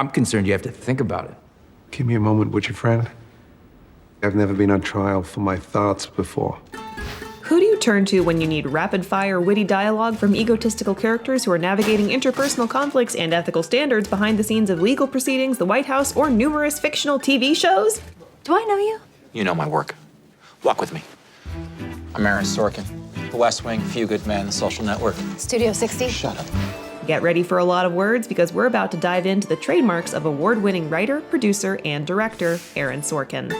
I'm concerned you have to think about it. Give me a moment, would you, friend? I've never been on trial for my thoughts before. Who do you turn to when you need rapid-fire, witty dialogue from egotistical characters who are navigating interpersonal conflicts and ethical standards behind the scenes of legal proceedings, the White House, or numerous fictional TV shows? Do I know you? You know my work. Walk with me. I'm Aaron Sorkin. The West Wing, Few Good Men, The Social Network. Studio 60? Shut up. Get ready for a lot of words because we're about to dive into the trademarks of award-winning writer, producer, and director Aaron Sorkin.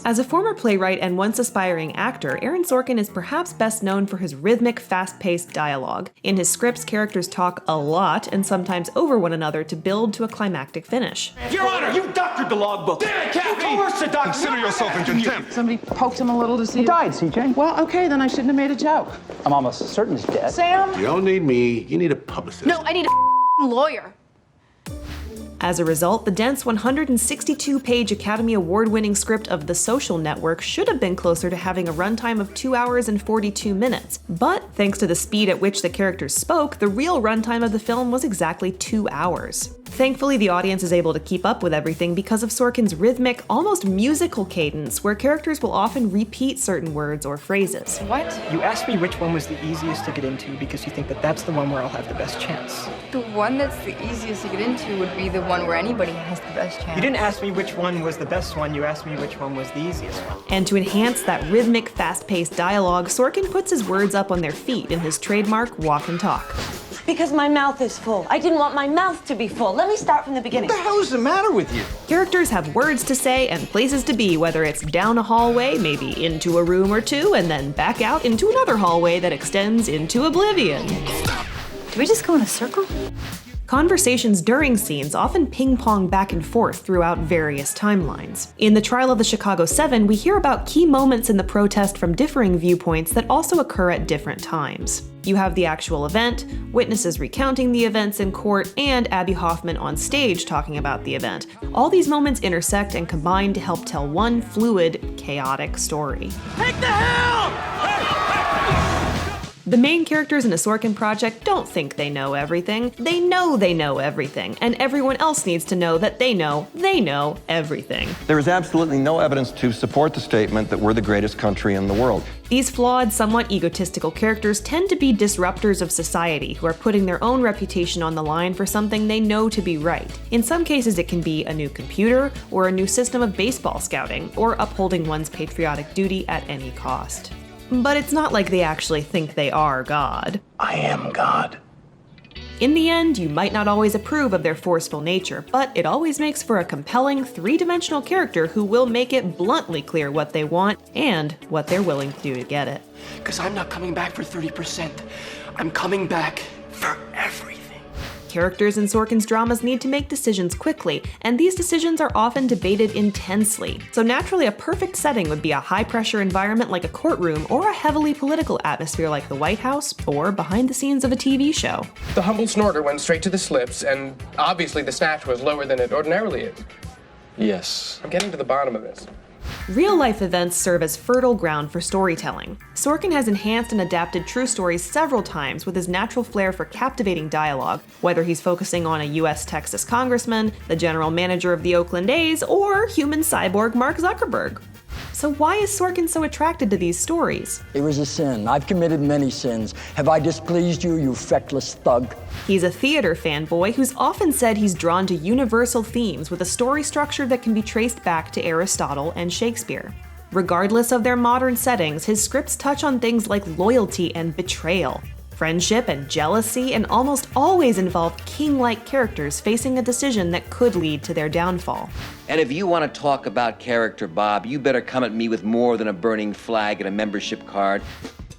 As a former playwright and once aspiring actor, Aaron Sorkin is perhaps best known for his rhythmic, fast-paced dialogue. In his scripts, characters talk a lot and sometimes over one another to build to a climactic finish. Your Honor, you doctored the logbook. Damn it, Kathy! You coerced the doctor. Consider yourself in contempt. Somebody poked him a little to see. He died, CJ. Well, okay, then I shouldn't have made a joke. I'm almost certain he's dead. Sam? You don't need me, you need a publicist. No, I need a lawyer. As a result, the dense 162-page Academy Award-winning script of The Social Network should have been closer to having a runtime of 2 hours and 42 minutes. But thanks to the speed at which the characters spoke, the real runtime of the film was exactly 2 hours. Thankfully, the audience is able to keep up with everything because of Sorkin's rhythmic, almost musical cadence, where characters will often repeat certain words or phrases. What? You asked me which one was the easiest to get into because you think that that's the one where I'll have the best chance. The one that's the easiest to get into would be the one where anybody has the best chance. You didn't ask me which one was the best one, you asked me which one was the easiest one. And to enhance that rhythmic, fast-paced dialogue, Sorkin puts his words up on their feet in his trademark walk and talk. Because my mouth is full. I didn't want my mouth to be full. Let me start from the beginning. What the hell is the matter with you? Characters have words to say and places to be, whether it's down a hallway, maybe into a room or two, and then back out into another hallway that extends into oblivion. Do we just go in a circle? Conversations during scenes often ping-pong back and forth throughout various timelines. In the trial of the Chicago 7, we hear about key moments in the protest from differing viewpoints that also occur at different times. You have the actual event, witnesses recounting the events in court, and Abby Hoffman on stage talking about the event. All these moments intersect and combine to help tell one fluid, chaotic story. Take the helm! The main characters in a Sorkin project don't think they know everything. They know everything, and everyone else needs to know that they know everything. There is absolutely no evidence to support the statement that we're the greatest country in the world. These flawed, somewhat egotistical characters tend to be disruptors of society who are putting their own reputation on the line for something they know to be right. In some cases, it can be a new computer, or a new system of baseball scouting, or upholding one's patriotic duty at any cost. But it's not like they actually think they are God. I am God. In the end, you might not always approve of their forceful nature, but it always makes for a compelling, three-dimensional character who will make it bluntly clear what they want and what they're willing to do to get it. Because I'm not coming back for 30%. I'm coming back for everything. Characters in Sorkin's dramas need to make decisions quickly, and these decisions are often debated intensely. So naturally, a perfect setting would be a high-pressure environment like a courtroom, or a heavily political atmosphere like the White House, or behind the scenes of a TV show. The humble snorter went straight to the slips, and obviously the snatch was lower than it ordinarily is. Yes. I'm getting to the bottom of this. Real-life events serve as fertile ground for storytelling. Sorkin has enhanced and adapted true stories several times with his natural flair for captivating dialogue, whether he's focusing on a US Texas congressman, the general manager of the Oakland A's, or human cyborg Mark Zuckerberg. So why is Sorkin so attracted to these stories? It was a sin. I've committed many sins. Have I displeased you, you feckless thug? He's a theater fanboy who's often said he's drawn to universal themes with a story structure that can be traced back to Aristotle and Shakespeare. Regardless of their modern settings, his scripts touch on things like loyalty and betrayal, friendship and jealousy, and almost always involve king-like characters facing a decision that could lead to their downfall. And if you want to talk about character, Bob, you better come at me with more than a burning flag and a membership card.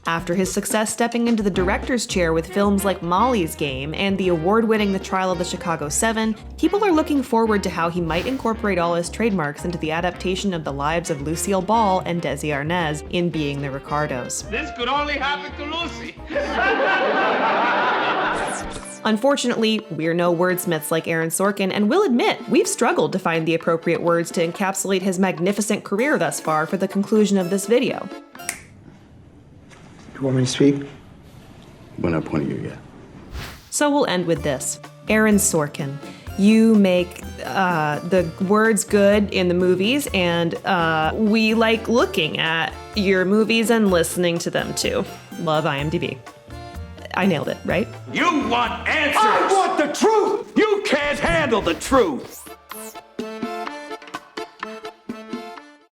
After his success stepping into the director's chair with films like Molly's Game and the award-winning The Trial of the Chicago 7, people are looking forward to how he might incorporate all his trademarks into the adaptation of the lives of Lucille Ball and Desi Arnaz in Being the Ricardos. This could only happen to Lucy. Unfortunately, we're no wordsmiths like Aaron Sorkin, and we'll admit, we've struggled to find the appropriate words to encapsulate his magnificent career thus far for the conclusion of this video. You want me to speak? We're not pointing you yet. So we'll end with this. Aaron Sorkin. You make the words good in the movies, and we like looking at your movies and listening to them too. Love IMDb. I nailed it, right? You want answers! I want the truth! You can't handle the truth!